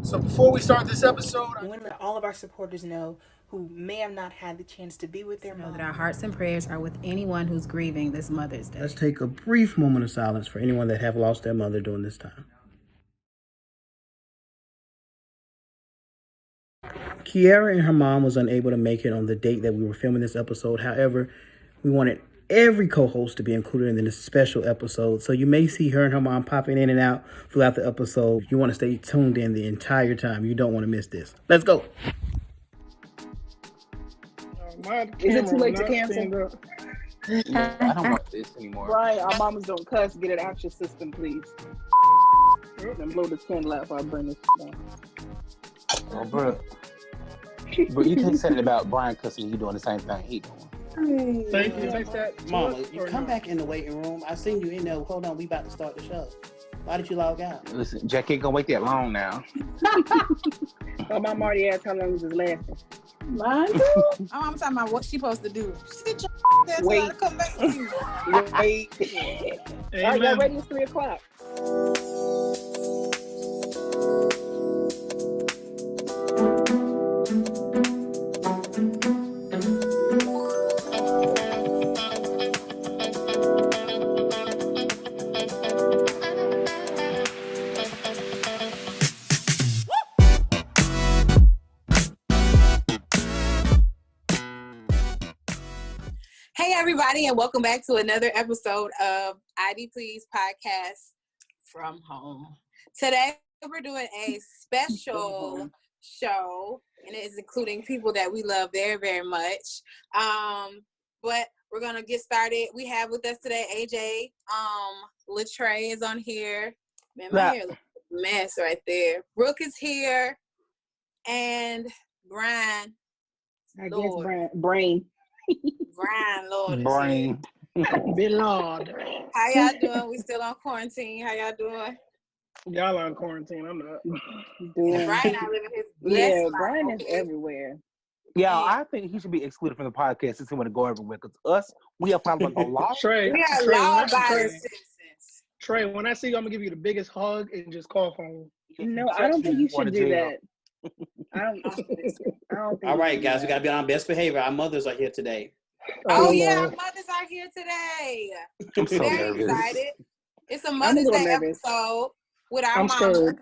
So before we start this episode, We want to let all of our supporters know who may have not had the chance to be with their Know mom. that our hearts and prayers are with anyone who's grieving this Mother's Day. let's take a brief moment of silence for anyone that have lost their mother during this time. Kiara and her mom was unable to make it on the date that we were filming this episode. However, we wanted every co-host to be included in this special episode. So you may see her and her mom popping in and out throughout the episode. You want to stay tuned in the entire time. You don't want to miss this. Let's go. Is it too late to cancel? Yeah, I don't want this anymore. Right, our mamas don't cuss. Get it out your system, please. Then blow the 10 lap while I bring this down. Oh, bro. But you can't say it about Brian cussing. You doing the same thing he doing. Thank you. Mama, you come back in the waiting room. I seen you in there. Hold on, we about to start the show. Why did you log out? Listen, Jackie ain't gonna wait that long now. Oh, my Marty asked how long was this lasting. Mine too? Oh, I'm talking about what she supposed to do. Sit your ass down Wait. till I come back to you. Wait. All right, y'all ready? It's 3 o'clock. Hey, everybody, and welcome back to another episode of ID Please Podcast from Home. Today, we're doing a special show, and it is including people that we love very, very much. But we're going to get started. We have with us today AJ. Latrey is on here. Man, my hair looks a mess right there. Brooke is here. And Brian. I Lord. guess Brain. Brian, Lord. is Brain. Billard. How y'all doing? We still on quarantine. How y'all doing? Y'all on quarantine. I'm not. Doing. Brian not living his Yeah, blessed life. Brian is everywhere. Yeah, I think he should be excluded from the podcast since he want to go everywhere. Because us, we are following the law. Trey, We are Trey, law-abiding citizens. Trey, when I see you, I'm gonna give you the biggest hug and just cough on you. No, I don't think you Going should to do jail. that. I don't think All right, you should guys, do we got to be on our best behavior. Our mothers are here today. Oh, yeah, our Lord. mothers are here today. I'm so Very nervous. excited. It's a I'm a Mother's little Day nervous. episode with our I'm mamas. scared.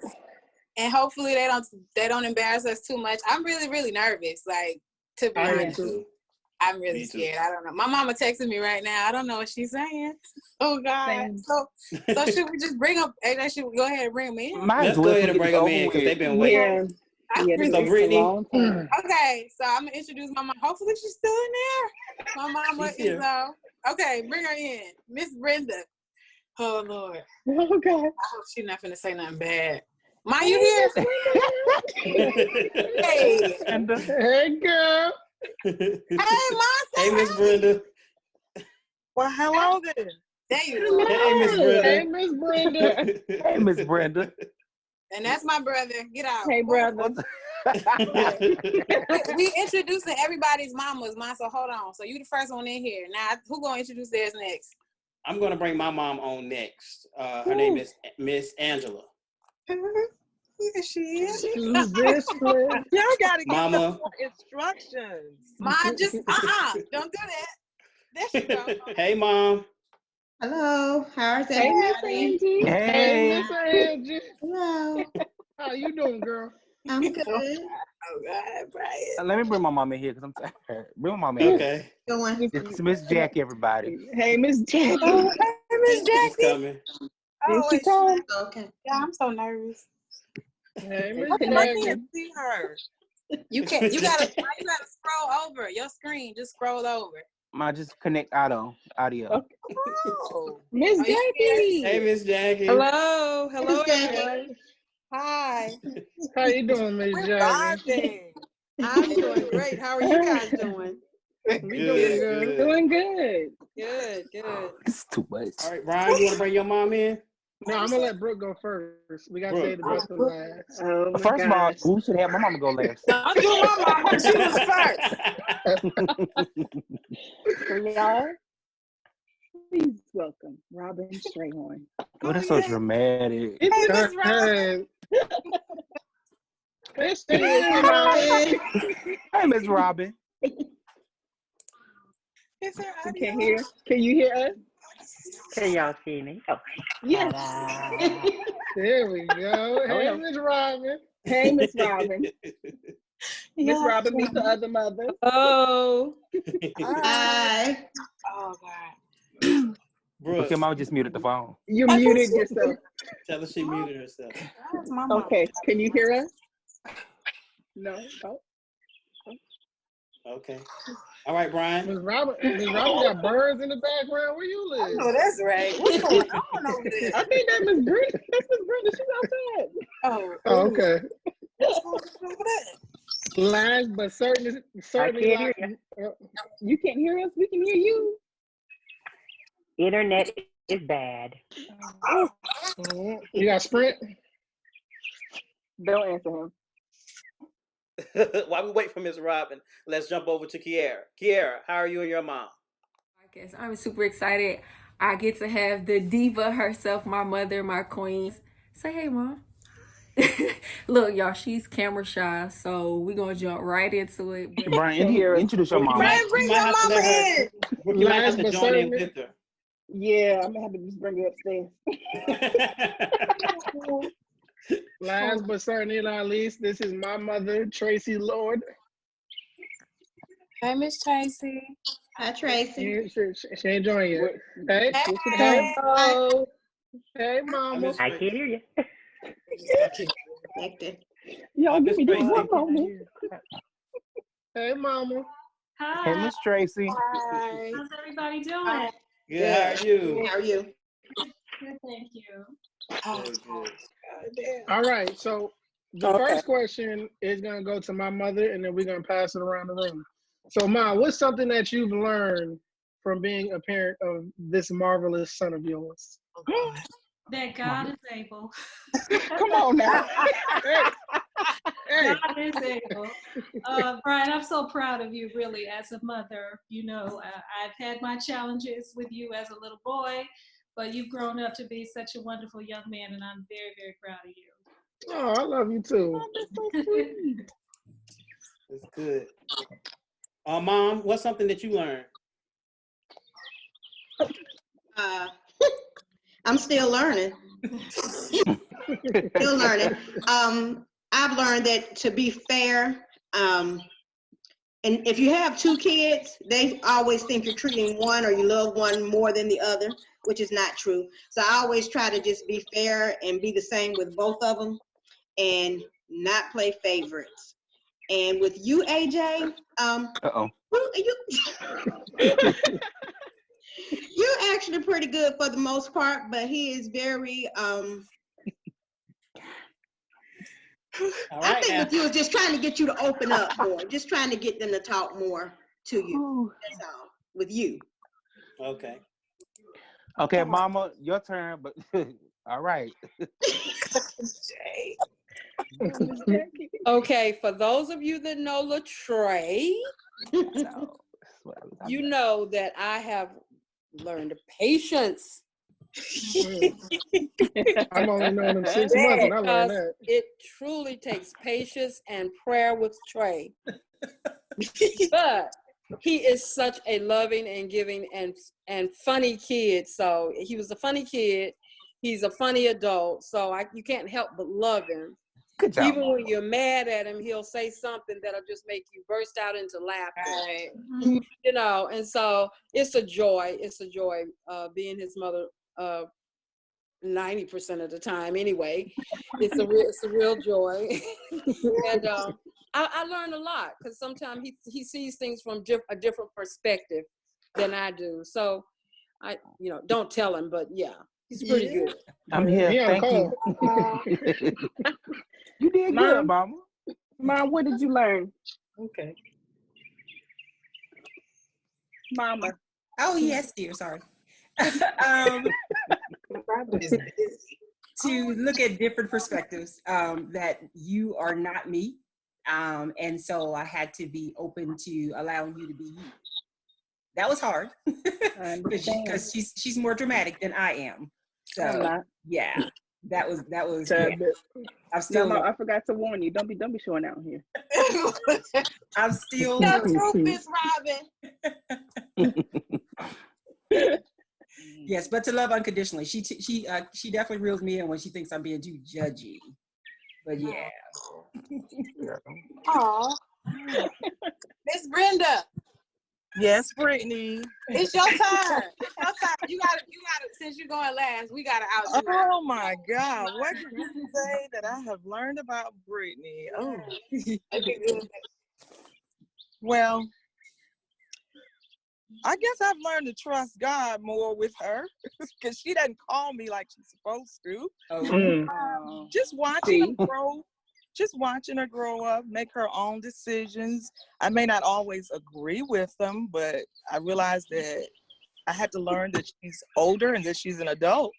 And hopefully they don't embarrass us too much. I'm really, really nervous, like, to be I am honest. too. I'm really Me too. scared. I don't know. My mama texted me right now. I don't know what she's saying. Oh, God. Same. So should we just bring up, AJ, should we go ahead and bring them in? Might Let's as go well ahead and get bring this them over in because with. they've been waiting. Yeah, I'm yeah, really this is a Brittany. long time. Okay, so I'm gonna introduce my mom. Hopefully she's still in there. My mama She's here. is okay, bring her in. Miss Brenda. Oh Lord. Oh God. I hope she's not finna say nothing bad. Ma, you here? Hey. Hey, girl. Hey, Ma, say Hey, Miss Brenda. Well, hello then. there you go. Hey, Miss Hey, Brenda. Miss Brenda. Hey, Miss Brenda. And that's my brother. Get out. Hey, brother. We introducing everybody's mamas, Ma, so hold on. So you the first one in here. Now who gonna introduce theirs next? I'm going to bring my mom on next. Her name is Miss Angela. Here she is. Who's this? Y'all gotta give Mama. us more instructions. Ma, just don't do that. There she go. Hey, Mom. Hello, how's Hey, Miss everybody? Angie. Hey, Hey. Miss Angie. Hello, How you doing, girl? I'm good. Oh God, Brian. Let me bring my mom in here because I'm tired. Bring my mom in here. Okay. Going. It's Miss Jackie, everybody. Hey, Miss Jackie. Oh, hey, Miss She's Jackie. coming. Here she wait, comes. Okay. yeah, I'm so nervous. Hey, Miss I Jackie. can't see her. You gotta scroll over your screen. Just scroll over. Ma, just connect audio. Oh. Miss Oh, you Jackie. Hey, Miss Jackie. Hello, hello, Miss Jackie. everyone. Hi. How you doing, Miss We're Jackie? vibing. I'm doing great. How are you guys doing? We doing good. Doing good. Good, good. It's too much. All right, Brian, you want to bring your mom in? No, I'm gonna let Brooke go first. We gotta say the best for last. Oh my First of all, gosh. we should have my mama go last. Don't do my mama. She was first. For y'all, please welcome Robin Strayhorn. Oh, that's so dramatic. Hey, Miss Robin. Hey, It's still, you know. Hey, Miss Robin. Is there You audio? can't hear? Can you hear us? Can y'all see me? Oh. Yes. There we go. Hey, no. Miss Robin. Hey, Miss Robin. Miss Yeah. Robin, meet the other mother. Oh, Hi. Oh God. Brooke, Okay, Mama just muted the phone. You I muted think yourself. tell her she muted herself. Where's my mom? Okay, can you hear us? No. Oh. Okay. All right, Brian. Miss Robin got birds in the background. Where you I live? know that's right. What's going on over there? I think that's Miss Brenda. That's Miss Brenda. She's outside. Oh, Oh, okay. what's going on over there? Last but certainly I can't hear You can't hear us? We can hear you. Internet is bad. You got Sprint? Don't answer him. While we wait for Miss Robin, let's jump over to Kiara. Kiara, how are you and your mom? Podcast. I'm super excited. I get to have the diva herself, my mother, my queens. Say hey, Mom. Look, y'all, she's camera shy, so we're going to jump right into it. But Brian, introduce your mama. Brian, bring your mama in. You might have Last to but join in certainly, with her. Yeah, I'm gonna have to just bring her upstairs. last but certainly not least, this is my mother, Tracy Lord. Hi, Miss Tracy. Hi, Tracy. She ain't joined yet. Hey, Hey. oh. hey, Mama. I can't hear you. Connected. Y'all give me just Tracy. one moment. Hey, Mama. Hey, Miss Tracy. Hi. How's everybody doing? Good. How are you? How are you? Good, thank you. Good, good. All right, so the Okay. first question is going to go to my mother, and then we're going to pass it around the room. So, Ma, what's something that you've learned from being a parent of this marvelous son of yours? That God is able. Come on now. Hey. God is able. Brian, I'm so proud of you, really, as a mother. You know, I've had my challenges with you as a little boy, but you've grown up to be such a wonderful young man, and I'm very, very proud of you. Oh, I love you too. That's good. Mom, what's something that you learned? I'm still learning. Still learning. I've learned that to be fair, and if you have two kids, they always think you're treating one or you love one more than the other, which is not true. So I always try to just be fair and be the same with both of them and not play favorites. And with you, AJ, you're actually pretty good for the most part, but he is very, I think with you is just trying to get you to open up more, just trying to get them to talk more to you. That's all. With you. Okay. Okay, Mama, your turn, but all right. Okay, for those of you that know LaTrey, you know that I have learned patience. I've only known him 6 months, and I learned that. It truly takes patience and prayer with Trey. But he is such a loving and giving and funny kid. So he was a funny kid. He's a funny adult. So you can't help but love him. Good job. Even when you're mad at him, he'll say something that'll just make you burst out into laughter. Right. You know, and so it's a joy. It's a joy being his mother 90% of the time anyway. It's a real joy. And I learn a lot because sometimes he sees things from a different perspective than I do. So I don't tell him, but yeah, he's pretty good. I'm here. Yeah, Thank you. You did good, Mama. Mom, what did you learn? Okay. Mama. Oh, yes, dear. Sorry. To look at different perspectives, that you are not me. And so I had to be open to allowing you to be you. That was hard because she's more dramatic than I am. So, yeah. that was Tad yeah. bit. I'm No, still I forgot to warn you. Don't be showing out here. I'm still The truth, Miss Robin. yes, but to love unconditionally. She definitely reels me in when she thinks I'm being too judgy. But yeah. Aw. Miss Brenda, Yes, Brittany. it's your turn. It's your turn. You gotta, since you're going last, we gotta out you. Oh my God. What can you say that I have learned about Brittany? Oh. Well, I guess I've learned to trust God more with her because she doesn't call me like she's supposed to. Just watching her grow. Just watching her grow up, make her own decisions. I may not always agree with them, but I realized that I had to learn that she's older and that she's an adult.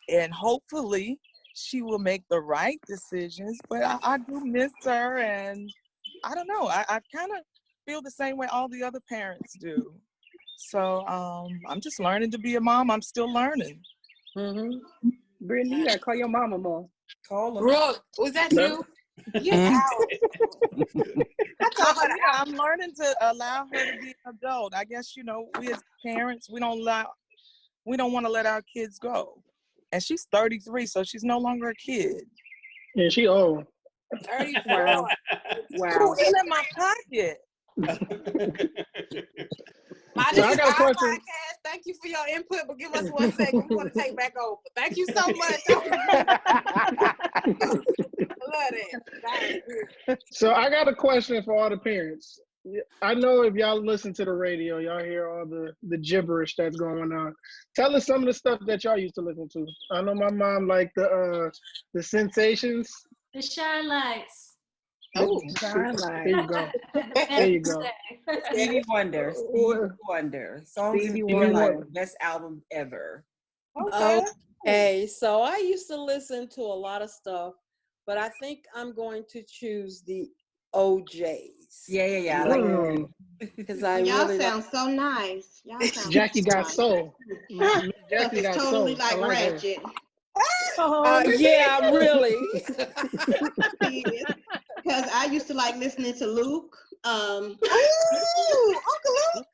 And hopefully she will make the right decisions. But I do miss her, and I don't know. I kind of feel the same way all the other parents do. So I'm just learning to be a mom. I'm still learning. Brittany, you gotta call your mama more. Call her. Brooke, was that you? I'm learning to allow her to be an adult. I guess, you know, we as parents, we don't want to let our kids go. And she's 33, so she's no longer a kid. Yeah, she old. 34. Wow. Who's in my pocket? This is our podcast. Thank you for your input, but give us 1 second. We want to take back over. Thank you so much. I love that. So I got a question for all the parents. I know if y'all listen to the radio, y'all hear all the gibberish that's going on. Tell us some of the stuff that y'all used to listen to. I know my mom liked the Sensations. The Shine Lights. Oh, there you go. There you go. Stevie Wonder. Songs Stevie of Your Life, best album ever. Okay, so I used to listen to a lot of stuff, but I think I'm going to choose the OJs. Yeah. I like that. Because I Y'all really sound so nice. Y'all sound Jackie so got nice. soul. Stuff Jackie is got totally soul. I like like her. ratchet. yeah, really. Because I used to like listening to Luke. Uncle Luke.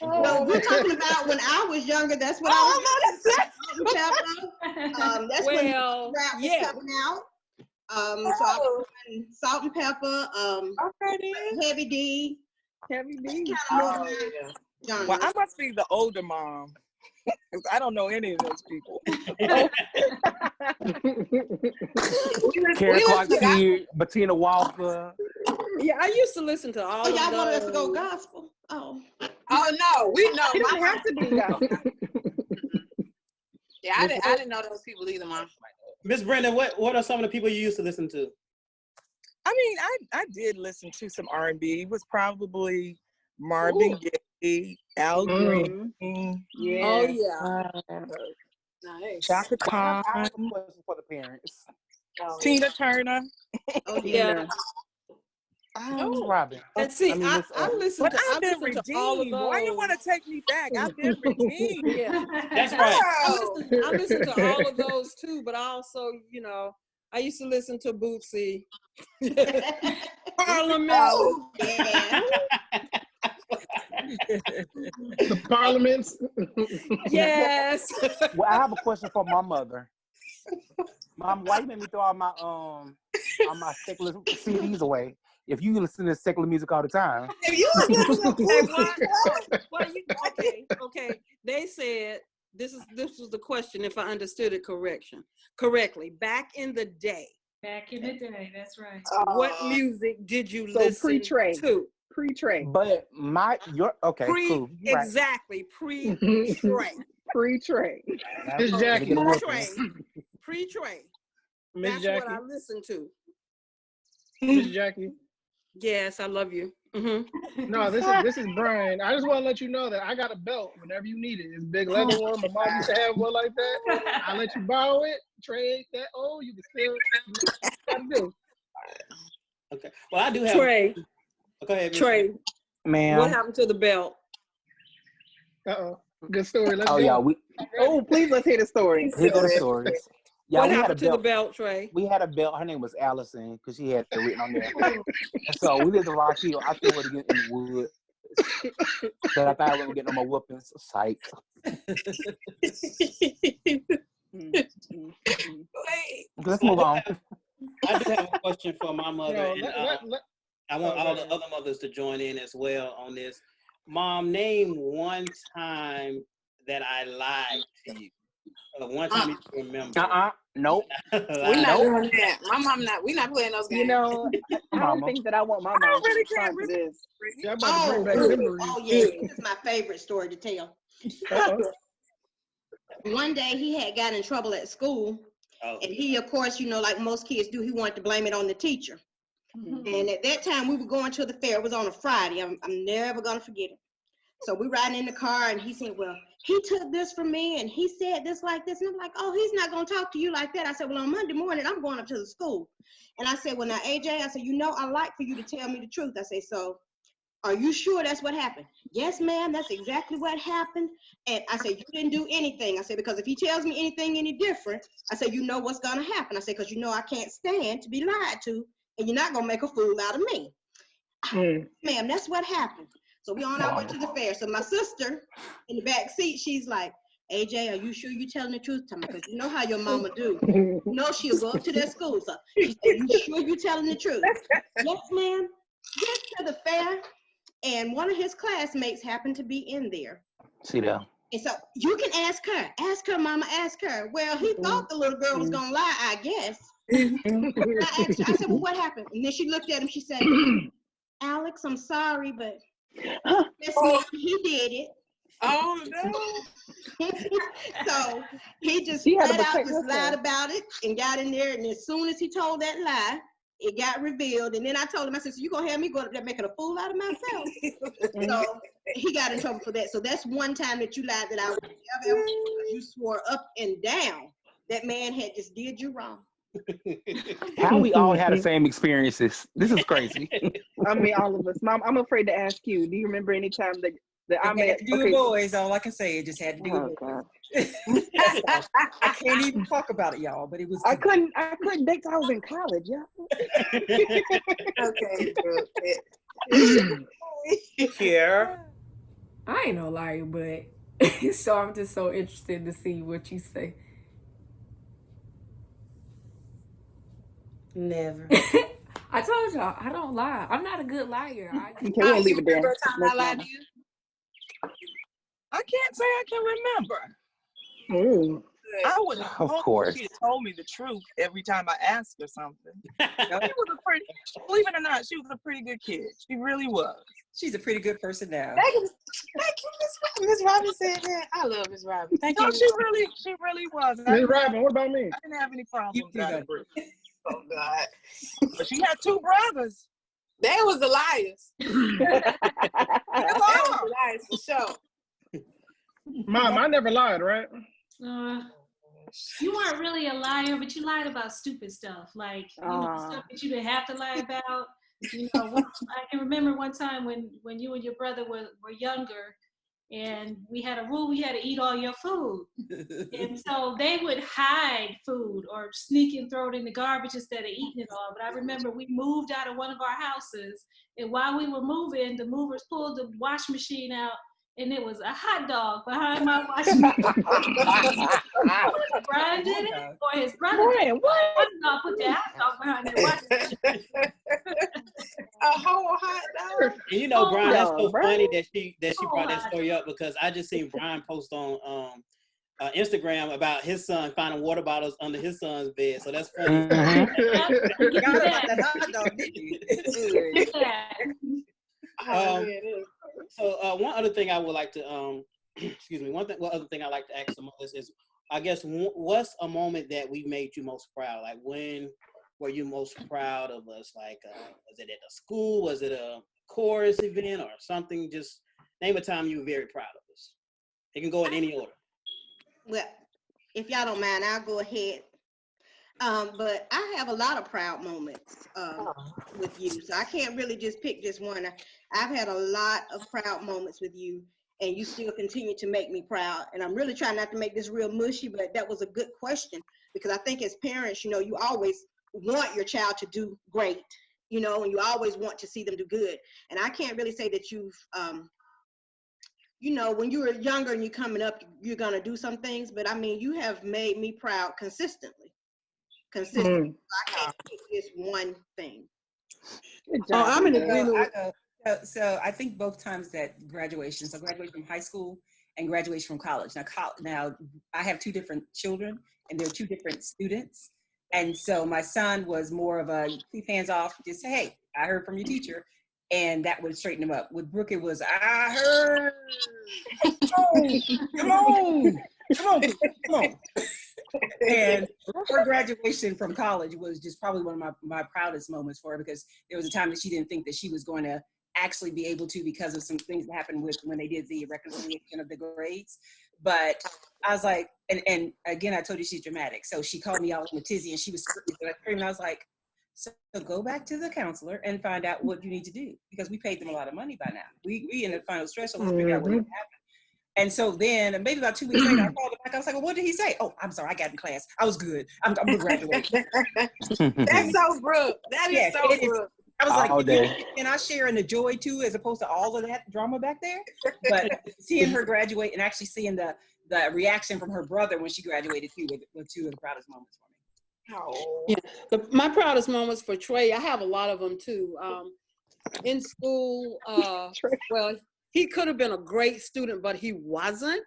So we're talking about when I was younger. That's what I was Pepper. That's when rap was coming out. So I was doing Salt and Pepper. Heavy D. Well, I must be the older mom. Because I don't know any of those people. Carrie Clark Kid, Bettina Walker. Yeah, I used to listen to all of y'all those. wanted us to go gospel? Oh no, we know. It didn't have to be gospel. Yeah, I didn't know those people either, Mom. Miss Brenda, what are some of the people you used to listen to? I mean, I did listen to some R&B. It was probably Marvin Gaye, Al Green. Yeah. Oh, yeah. Nice. Chaka Khan. I have a question for the parents. Tina Turner. Oh, yeah. Robin. And see, I listen but to, I've been redeemed. Why you want to take me back? I've been redeemed. Yeah. That's right. I listen to all of those too, but I also, you know, I used to listen to Bootsy. Parliament. Yeah. The Parliaments. Yes. Well, I have a question for my mother. Mom, why you made me throw all my secular CDs away? If you listen to secular music all the time. If you listen to Okay. They said this was the question. If I understood it correctly, back in the day. Back in the day, that's right. What music did you listen to? Pre-Trey. But okay, cool. Right. Exactly, pre-Trey. Pre-Trey. Miss Jackie. Pre-Trey. Miss That's Jackie. what I listen to. Miss Jackie. Yes, I love you. Mm-hmm. No, this is Brian. I just want to let you know that I got a belt whenever you need it. It's a big leather one. My mom used to have one like that. I'll let you borrow it. Trade that. Oh, you can still gotta do. Okay. Well, I do have Trey. Go ahead, Trey. Ma'am. What happened to the belt? Good story. Let's go. Yeah, please let's hear the story. Here go the stories. Yeah, What we had a happened to the belt. belt, Trey? We had a belt. Her name was Allison because she had it written on there. And so we lived in Rock Hill. I threw her to get in the woods. But I thought I wouldn't get no more whoopings. Psych. Let's move on. I do have a question for my mother, Yo, and I oh, want go all the ahead. other mothers to join in as well on this. Mom, name one time that I lied to you. One time you can remember. Nope. We're not doing that. My mom not. We're not playing those games. You know, I don't think that I want my mom to respond to this. Yeah, I'm about to Oh, bring back memories. oh yeah, this is my favorite story to tell. One day he had got in trouble at school, and he, of course, you know, like most kids do, he wanted to blame it on the teacher. And at that time, we were going to the fair. It was on a Friday. I'm never gonna forget it. So we riding in the car, and he said, "Well, he took this from me, and he said this like this." And I'm like, "Oh, he's not gonna talk to you like that." I said, "Well, on Monday morning, I'm going up to the school." And I said, "Well, now, AJ," I said, "you know, I like for you to tell me the truth." I said, "So, are you sure that's what happened?" "Yes, ma'am, that's exactly what happened." And I said, "You didn't do anything." I said, "Because if he tells me anything any different," I said, "you know what's gonna happen." I said, "Because you know I can't stand to be lied to, and you're not gonna make a fool out of me." "Ma'am, that's what happened." So we on our way to the fair. So my sister in the back seat, she's like, "AJ, are you sure you're telling the truth?" Because you know how your mama do. You know she'll go up to their school. So she said, "You sure you're telling the truth?" "Yes, ma'am." Get to the fair, and one of his classmates happened to be in there. See there. And so you can ask her, mama, ask her. Well, he thought the little girl was gonna lie, I guess. I asked her, I said, "Well, what happened?" And then she looked at him, she said, "Alex, I'm sorry, but yes, ma'am, he did it." Oh no. So he just She had to flat out protect just lied herself. about it and got in there. And as soon as he told that lie, it got revealed. And then I told him, I said, "So you gonna have me go up there making a fool out of myself?" So he got in trouble for that. So that's one time that you lied that I would never ever, because you swore up and down that man had just did you wrong. How we all had the same experiences. This is crazy. I mean, all of us. Mom, I'm afraid to ask you. Do you remember any time that I It met? had to do with boys. All I can say, it just had to do with God. I can't even talk about it, y'all. But it was. I couldn't date till I was in college, yeah. Okay. Here. I ain't no liar, but so I'm just so interested to see what you say. Never. I told y'all I don't lie. I'm not a good liar. Okay, we'll leave it there. Remember a time I lied to you? I can't say I can remember. Oh. I would Of hope course. she had told me the truth every time I asked her something. She was a pretty, believe it or not, she was a pretty good kid. She really was. She's a pretty good person now. Thank you, Miss Robin said that. I love Miss Robin. Thank you. No, she really was. Miss Robin, what about me? I didn't have any problems. You do out of know. it. Oh God. But she had two brothers. They was the liars. They was the liars for sure. Mom, I never lied, right? You weren't really a liar, but you lied about stupid stuff, like stuff that you didn't have to lie about. You know, I can remember one time when you and your brother were younger, and we had a rule: we had to eat all your food. And so they would hide food or sneak and throw it in the garbage instead of eating it all. But I remember we moved out of one of our houses, and while we were moving, the movers pulled the wash machine out, and it was a hot dog behind my washing machine. Brian did it, or his brother did it. What? I'll put that hot dog behind that washing machine. A whole hot dog. And you know, Brian, that's so Right? funny that she brought that story up, because I just seen Brian post on Instagram about his son finding water bottles under his son's bed. So that's funny. Forgot about that hot dog, didn't you? So one other thing I would like to excuse me, one other thing I like to ask some of this is, I guess, what's a moment that we made you most proud? Like, when were you most proud of us? Like, was it at the school? Was it a chorus event or something? Just name a time you were very proud of us. It can go in any order. Well, if y'all don't mind, I'll go ahead. But I have a lot of proud moments with you, so I can't really just pick just one. I've had a lot of proud moments with you, and you still continue to make me proud. And I'm really trying not to make this real mushy, but that was a good question, because I think as parents, you know, you always want your child to do great, you know, and you always want to see them do good. And I can't really say that you've, you know, when you were younger and you're coming up, you're going to do some things, but I mean, you have made me proud consistently. I can't pick just one thing. I'm in agreement. So I think both times that graduation, so graduation from high school and graduation from college. Now I have 2 different children, and they're 2 different students. And so my son was more of a keep hands off, just say, hey, I heard from your teacher. And that would straighten him up. With Brooke, it was, I heard. Come on. And her graduation from college was just probably one of my proudest moments for her, because there was a time that she didn't think that she was going to actually be able to, because of some things that happened with when they did the reconciliation of the grades. But I was like, and again, I told you she's dramatic. So she called me out in a tizzy, and she was screaming. I was like, so go back to the counselor and find out what you need to do, because we paid them a lot of money by now. We in the final stretch, so let's figure out what happened. And so then, maybe about 2 weeks later, I called him back. I was like, well, what did he say? Oh, I'm sorry, I got in class. I was good. I'm going to graduate. That's so Brooke. That is so Brooke. I was like, can I share in the joy too, as opposed to all of that drama back there? But seeing her graduate and actually seeing the reaction from her brother when she graduated too were 2 of the proudest moments for me. Oh. Yeah, my proudest moments for Trey, I have a lot of them too. In school, well, he could have been a great student, but he wasn't.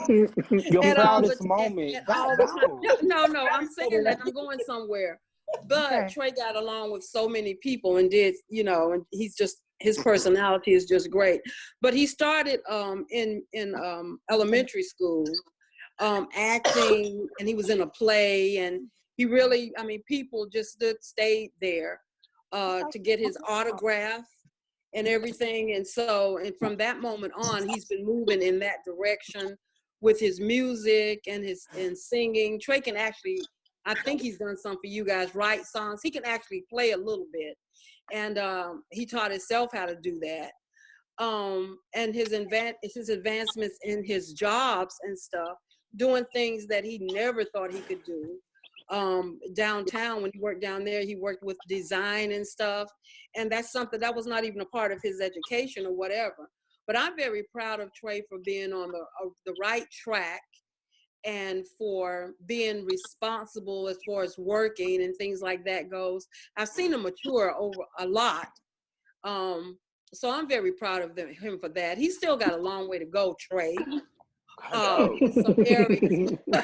Your proudest moment. No, I'm saying that I'm going somewhere. But Trey got along with so many people and did, you know, and his personality is just great. But he started in elementary school acting, and he was in a play, and he really, I mean, people just stayed there to get his autograph and everything. And so, and from that moment on, he's been moving in that direction with his music and singing. Trey can actually, I think he's done some for you guys, write songs. He can actually play a little bit. And he taught himself how to do that. And his advancements in his jobs and stuff, doing things that he never thought he could do. Downtown, when he worked down there, he worked with design and stuff. And that's something that was not even a part of his education or whatever. But I'm very proud of Trey for being on the right track and for being responsible as far as working and things like that goes. I've seen him mature over a lot. So I'm very proud of him for that. He's still got a long way to go, Trey. Some areas. But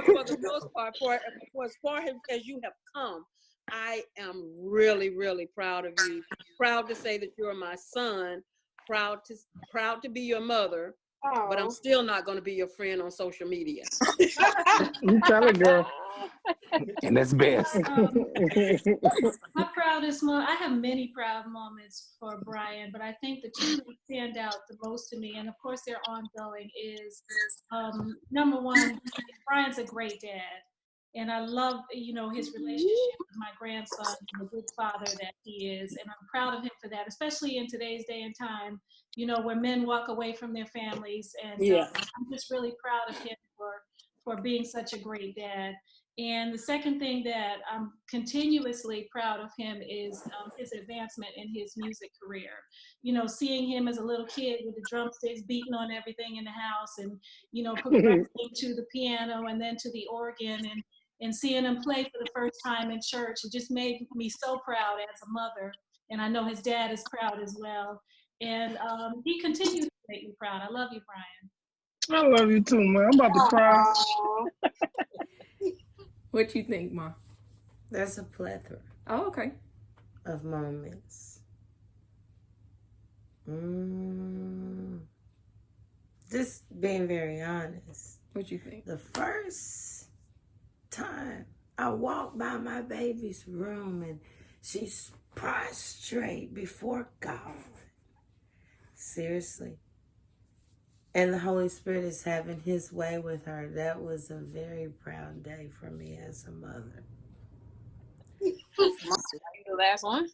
for the most part, for as far as you have come, I am really, really proud of you. Proud to say that you're my son. Proud to be your mother. But I'm still not going to be your friend on social media. You tell it, girl. And that's best. My proudest moment, I have many proud moments for Brian, but I think the 2 that stand out the most to me, and of course they're ongoing, is number one, Brian's a great dad. And I love, you know, his relationship with my grandson and the good father that he is. And I'm proud of him for that, especially in today's day and time, you know, where men walk away from their families. And I'm just really proud of him for being such a great dad. And the second thing that I'm continuously proud of him is his advancement in his music career. You know, seeing him as a little kid with the drumsticks beating on everything in the house, and, you know, progressing to the piano and then to the organ, and seeing him play for the first time in church, it just made me so proud as a mother. And I know his dad is proud as well. And he continues to make me proud. I love you, Brian. I love you too, man. I'm about to cry. What you think, Ma? There's a plethora. Oh, okay. Of moments. Just being very honest. What you think? The first time I walked by my baby's room and she's prostrate before God. Seriously. And the Holy Spirit is having his way with her. That was a very proud day for me as a mother. The last one.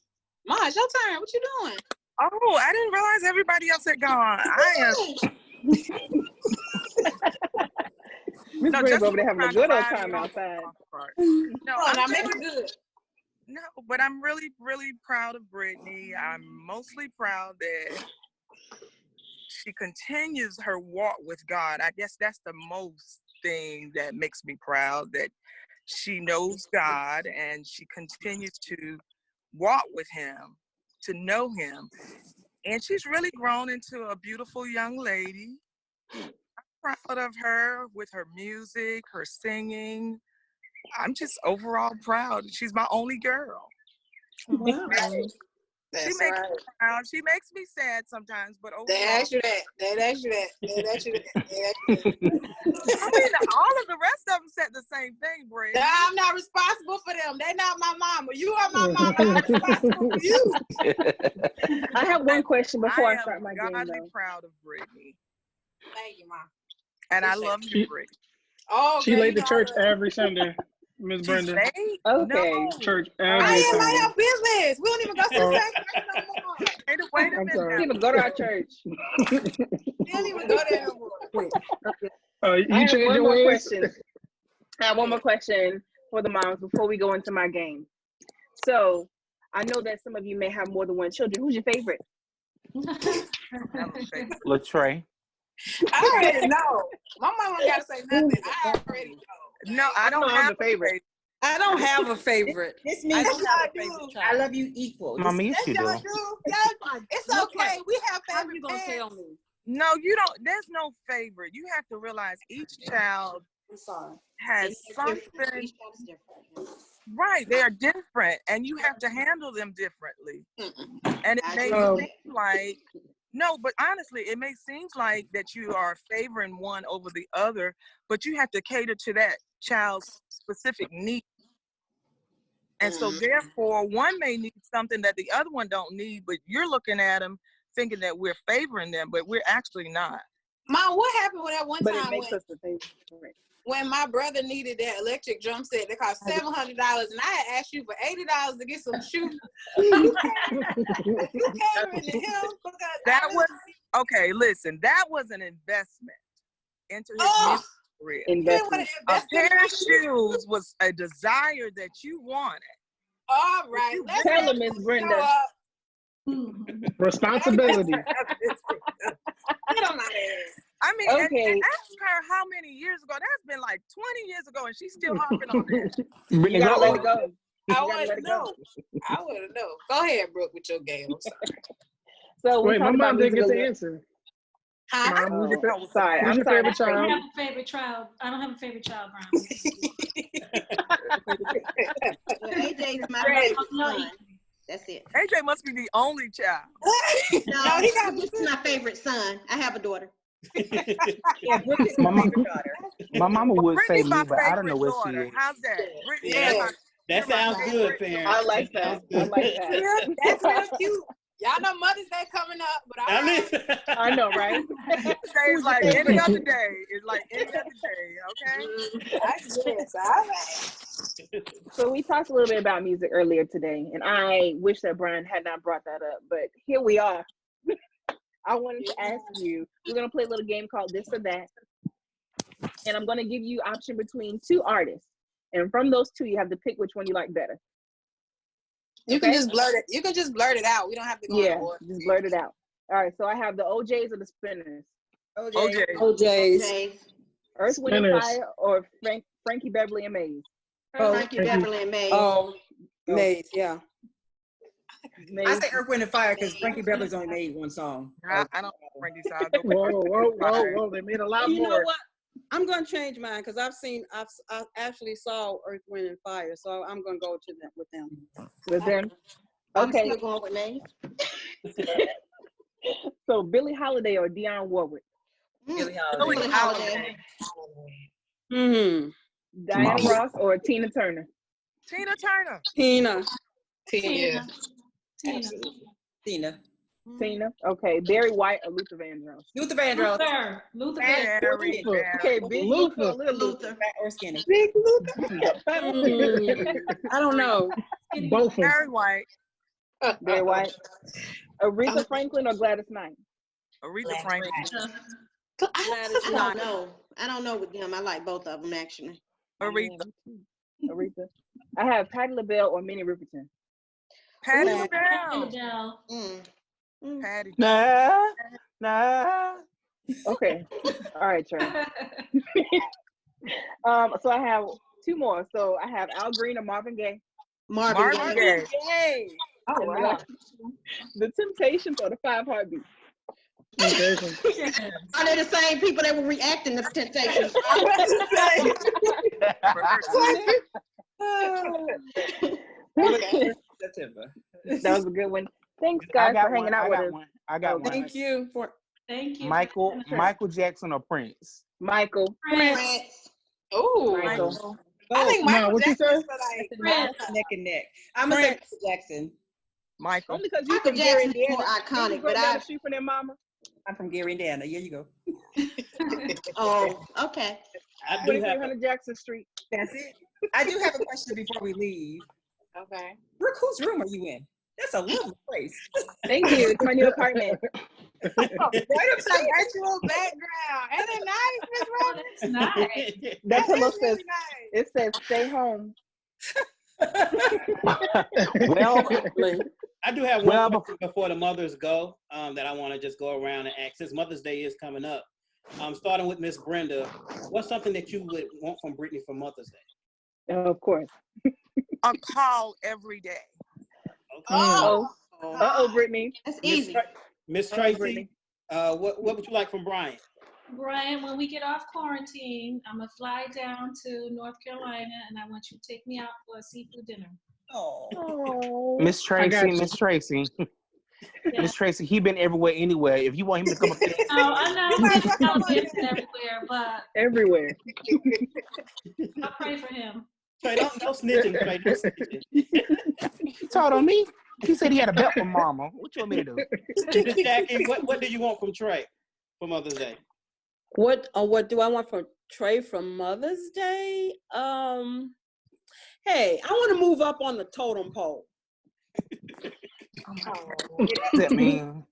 Ma, it's your turn. What you doing? Oh, I didn't realize everybody else had gone. I am. Miss No, Brandon's just over there having a trying to good old ride time me on outside. the part. Come No, on, I'm now make really, it good. no, but I'm really, really proud of Brittany. I'm mostly proud that she continues her walk with God. I guess that's the most thing that makes me proud, that she knows God and she continues to walk with him, to know him. And she's really grown into a beautiful young lady. I'm proud of her with her music, her singing. I'm just overall proud. She's my only girl. Wow. She That's makes right. me proud. She makes me sad sometimes, but overall, They asked you that. They asked you that. They asked you that. They asked you that. I mean, all of the rest of them said the same thing, Brett. Nah, I'm not responsible for them. They not my mama. You are my mama. I'm responsible for you. I have one question before I start am my game, godly though. proud of Brittany. Thank you, Mom. And I love you, Brittany. Oh, She girl, late you to know church I love every Sunday, Miss She's Brenda. late? Okay. No. Church I every ain't Sunday. mind your business. We don't even go to the Oh. same church no more. Wait a I'm minute sorry. now. Even go to our church. We don't even go there no more. You I have change one your more ways? question. I have one more question for the moms before we go into my game. So I know that some of you may have more than one children. Who's your favorite? Latrey. I already know. My mama don't gotta say nothing. I already know. No, I don't have a favorite. I don't have a favorite. This means you have a favorite child. I love you equal. Mama, yes, Yes, you y'all do. do. Y'all, it's okay. We have How favorite you gonna parents. tell me? No, you don't. There's no favorite. You have to realize each child has something. Right, they are different, and you have to handle them differently. And it may seem like, no, but honestly, it may seem like that you are favoring one over the other, but you have to cater to that child's specific needs. And so therefore, one may need something that the other one don't need, but you're looking at them thinking that we're favoring them, but we're actually not. Mom, what happened with that one But time it makes us the favorite. when my brother needed that electric drum set that cost $700, and I had asked you for $80 to get some shoes? You catering to him because That was okay. Listen, that was an investment into his music career. Investment. A pair of shoes was a desire that you wanted. All right, let's Tell her, Miss Brenda. Responsibility. Get on my ass. I mean, Okay. and ask her how many years ago. That's been like 20 years ago, and she's still harping on that. Brittany, You gotta let go. it go. I gotta want let to it go. know. I want to know. Go ahead, Brooke, with your game. I'm sorry. So we Wait, my talked about mom didn't get music a the little- answer. Huh? Mom, who's your, Oh, sorry, who's I'm your sorry. favorite I don't child? have a favorite child. I don't have a favorite child, Brown. Well, AJ's my Ready. favorite son. That's it. AJ must be the only child. No, he got He's my favorite son. I have a daughter. Yeah, Brooke is my favorite daughter. My mama would say Brittany's me, my but I don't know favorite where she daughter. is. How's that? Brittany, Yeah. you're my That sounds good, parents. I like that. I like that. That's real cute. Y'all know Mother's Day coming up, but all right. I know, right? Today is like any other day. It's like any other day, okay? I guess. All right. So we talked a little bit about music earlier today, and I wish that Brian had not brought that up, but here we are. I wanted to ask you, we're going to play a little game called This or That, and I'm going to give you option between two artists, and from those two, you have to pick which one you like better. You can just blurt it. You can just blurt it out. We don't have to go in order. Just blurt it out. All right, so I have the OJs or the Spinners. OJ. OJ's. Earth, Wind, and Spinners. Fire or Frankie Beverly and Maze? Frankie Beverly and Maze. Oh, Maze, yeah. I say Earth, Wind, and Fire because Frankie Beverly's only made one song. I don't know Frankie, so I'll go with Whoa, Earth, whoa, Wind, and whoa, Fire. whoa. They made a lot You know more. what? I'm gonna change mine because I actually saw Earth, Wind, and Fire, so I'm gonna go to them with them. With them? I'm Okay. still going with Maze. So Billie Holiday or Dionne Warwick? Billie Billie Holiday. Holiday. Diana Ross or Tina Turner? Tina Turner. Tina. Tina. Tina. Tina. Okay. Barry White or Luther Vandross? Luther Vandross. Luther Very, Vandross. very. Okay, big Luther or little Luther? Fat or skinny? Big Luther. I don't know. Both of them. Very White. Barry White. Aretha Franklin or Gladys Knight? Aretha Franklin. I don't know. I don't know with them. I like both of them actually. Aretha. Aretha. I have Patti LaBelle or Minnie Riperton. Patti Patti LaBelle. LaBelle. Patti. Nah. Okay. All right, Trey. So I have two more. So I have Al Green or Marvin Gaye. Marvin Gaye. Gaye. Oh, wow. The Temptations or the Five Heartbeats. Are they the same people that were reacting to Temptations? September. That was a good one. Thanks, guys, for hanging out with us. I got one. Thank you. Thank you. Michael Jackson or Prince? Michael. Prince. Oh, Michael. I think Michael what you say? Prince. Neck and neck. I'm gonna say Michael Jackson. Michael. Only because you Michael from Gary, Jackson's more Indiana. iconic, but I shoot for their mama. I'm from Gary, Indiana. Here you go. Oh, okay. I do have 2300 Jackson Street. That's it. I do have a question before we leave. Okay. Brooke, whose room are you in? That's a lovely place. Thank you. It's my new apartment. Right up some virtual background. Ain't it nice, Miss Robin? It's nice. That pillow That's says, really nice. it says stay home. Well, I do have one question before the mothers go that I want to just go around and ask. Since Mother's Day is coming up, starting with Miss Brenda, what's something that you would want from Brittany for Mother's Day? Of course. A call every day. Oh. Uh-oh, Brittany. That's easy. Miss Tracy, what would you like from Brian? Brian, when we get off quarantine, I'm gonna fly down to North Carolina, and I want you to take me out for a seafood dinner. Oh. Miss Tracy, Miss Tracy, he been everywhere anywhere. If you want him to come up there. Oh, I know. He's everywhere, but everywhere. I'll pray for him. Trey, don't snitching, Trey. Don't snitching. He told on me. He said he had a belt from Mama. What you want me to do? Miss Jackie, what do you want from Trey for Mother's Day? What do I want from Trey for Mother's Day? Hey, I want to move up on the totem pole. What does that mean?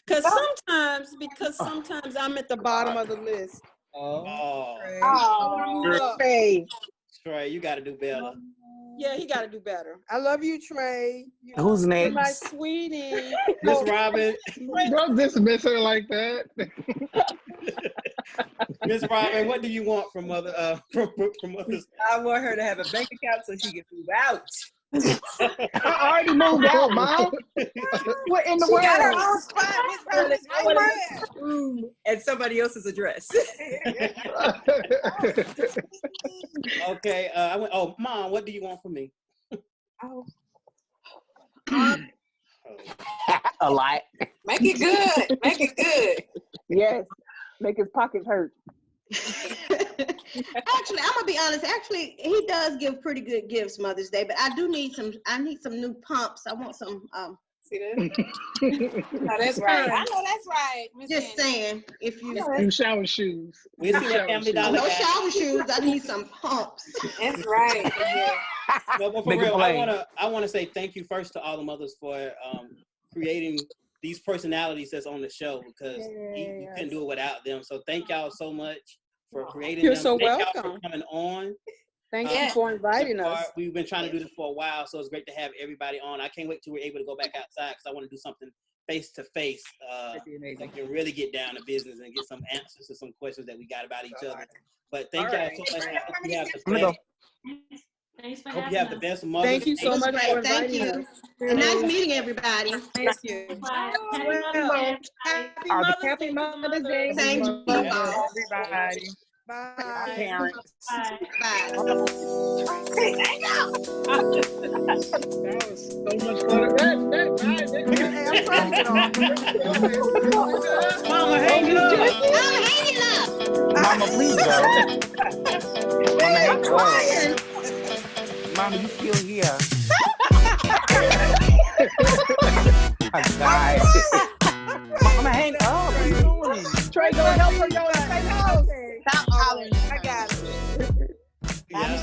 Because sometimes I'm at the bottom of the list. Oh, Trey. Trey, you got to do better. Yeah, he got to do better. I love you, Trey. Who's next? My sweetie. Miss Robin. Don't dismiss her like that. Miss Robin, what do you want from Mother's I want her to have a bank account so she can move out. I already moved out, Mom. What in the world? She got her own spot. Miss Robin. And somebody else's address. Okay. Mom, what do you want from me? A lot. Make it good. Make it good. Yes. Make his pockets hurt. Actually, I'm gonna be honest. Actually, he does give pretty good gifts Mother's Day, but I need some new pumps. I want some. See that? No, that's right. I know that's right. Just saying, if you New shower shoes. We see that Family Dollar. no shower shoes, I need some pumps. That's right. But for real, I want to say thank you first to all the mothers for creating these personalities that's on the show, because you couldn't do it without them. So thank y'all so much for creating You're them. so Thank welcome. y'all for coming on. Thank you for inviting us. We've been trying to do this for a while, so it's great to have everybody on. I can't wait till we're able to go back outside, because I want to do something face to face. We can really get down to business and get some answers to some questions that we got about each other. But thank y'all so much. I hope you have the best. Thanks for Hope having you have the us. best Mother's Thank you so much for Thank inviting you. us. And nice meeting everybody. Thank you. Bye. Happy Mother's Day. Thank you. Everybody. Bye. Parents. Bye. Bye. That was so much fun. I'm trying to get on. Mama, hang it up. I'm hanging up. Mama, please go. Mama, hang up. Mama, you still here? Oh, God. Mama, hang up. What are you doing? Trey, go help her go in the house. Stop hollering. I got it. Yeah.